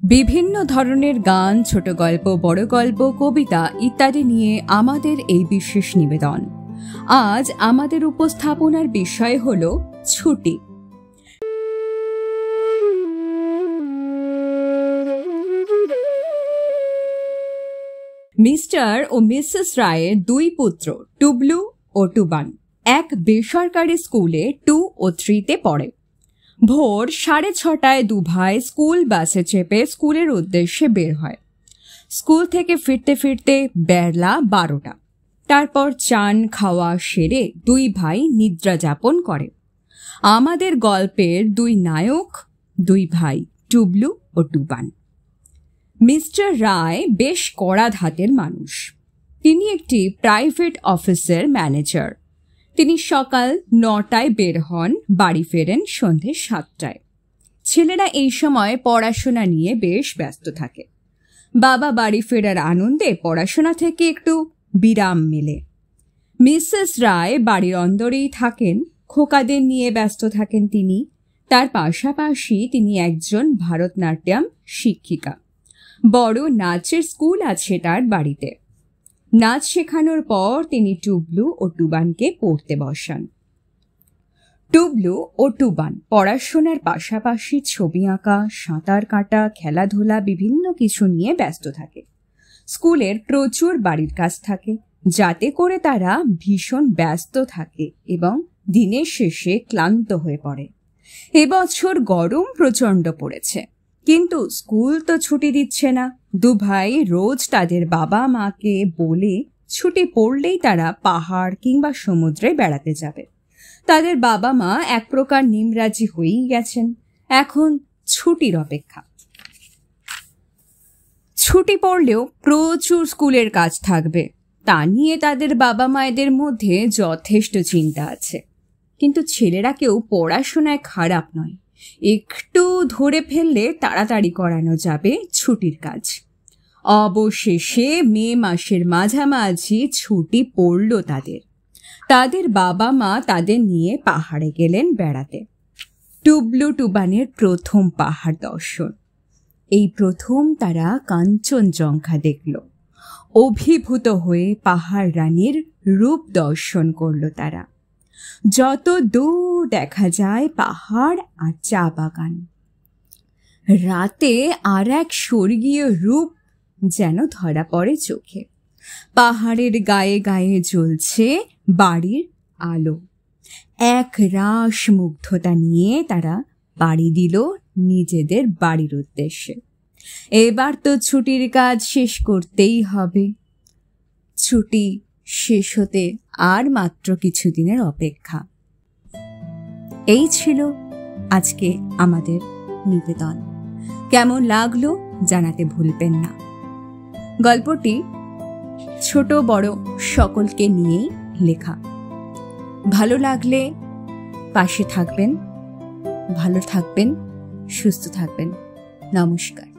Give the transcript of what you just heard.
বিভিন্ন ধরনের গান, ছোট গল্প, বড় গল্প, কবিতা ইত্যাদি নিয়ে আমাদের এই বিশেষ নিবেদন। আজ আমাদের উপস্থাপনার বিষয় হল ছুটি। মিস্টার ও মিসেস রায়ের দুই পুত্র টুবলু ও টুবান এক বেসরকারি স্কুলে 2 ও 3-তে পড়ে। ভোর 6:30টায় দুভাই স্কুল বাসে চেপে স্কুলের উদ্দেশ্যে বের হয়। স্কুল থেকে ফিরতে ফিরতে বেলা 12টা। তারপর চান খাওয়া সেরে দুই ভাই নিদ্রা যাপন করে। আমাদের গল্পের দুই নায়ক দুই ভাই টুবলু ও টুবান। মিস্টার রায় বেশ কড়া ধাতের মানুষ। তিনি একটি প্রাইভেট অফিসের ম্যানেজার। তিনি সকাল 9টায় বের হন, বাড়ি ফেরেন সন্ধে 7টায়। ছেলেরা এই সময় পড়াশোনা নিয়ে বেশ ব্যস্ত থাকে। বাবা বাড়ি ফেরার আনন্দে পড়াশোনা থেকে একটু বিরাম মেলে। মিসেস রায় বাড়ির অন্দরেই থাকেন, খোকাদের নিয়ে ব্যস্ত থাকেন তিনি। তার পাশাপাশি তিনি একজন ভারতনাট্যম শিক্ষিকা। বড় নাচের স্কুল আছে তার বাড়িতে। নাচ শেখানোর পর তিনি টুবলু ও টুবানকে পড়তে বসান। টুবলু ও টুবান পড়াশোনার পাশাপাশি ছবি আঁকা, সাঁতার কাটা, খেলাধুলা বিভিন্ন কিছু নিয়ে ব্যস্ত থাকে। স্কুলের প্রচুর বাড়ির কাজ থাকে, যাতে করে তারা ভীষণ ব্যস্ত থাকে এবং দিনের শেষে ক্লান্ত হয়ে পড়ে। এবছর গরম প্রচণ্ড পড়েছে, কিন্তু স্কুল তো ছুটি দিচ্ছে না। দুভাই রোজ তাদের বাবা মাকে বলে ছুটি পড়লেই তারা পাহাড় কিংবা সমুদ্রে বেড়াতে যাবে। তাদের বাবা মা এক প্রকার নিমরাজি হয়েই গেছেন। এখন ছুটির অপেক্ষা। ছুটি পড়লেও প্রচুর স্কুলের কাজ থাকবে, তা নিয়ে তাদের বাবা মায়েদের মধ্যে যথেষ্ট চিন্তা আছে। কিন্তু ছেলেরা কেউ পড়াশোনায় খারাপ নয়, একটু ধরে ফেললে তাড়াতাড়ি করানো যাবে ছুটির কাজ। অবশেষে মে মাসের মাঝামাঝি ছুটি পড়ল তাদের। তাদের বাবা মা তাদের নিয়ে পাহাড়ে গেলেন বেড়াতে। টুবলু টুবানের প্রথম পাহাড় দর্শন। এই প্রথম তারা কাঞ্চনজঙ্ঘা দেখল। অভিভূত হয়ে পাহাড় রানীর রূপ দর্শন করল তারা। যত দূর দেখা যায় পাহাড় আর চা বাগান। রাতে আর এক স্বর্গীয় রূপ যেন ধরা পড়ে চোখে। পাহাড়ের গায়ে গায়ে জ্বলছে বাড়ির আলো। এক রাস মুগ্ধতা নিয়ে তারা বাড়ি দিল নিজেদের বাড়ির উদ্দেশ্যে। এবার তো ছুটির কাজ শেষ করতেই হবে। ছুটি শেষ হতে আর মাত্র কিছুদিনের অপেক্ষা। এই ছিল আজকে আমাদের নিবেদন। কেমন লাগলো জানাতে ভুলবেন না। গল্পটি ছোট বড় সকলকে নিয়েই লেখা। ভালো লাগলে পাশে থাকবেন, ভালো থাকবেন, সুস্থ থাকবেন। নমস্কার।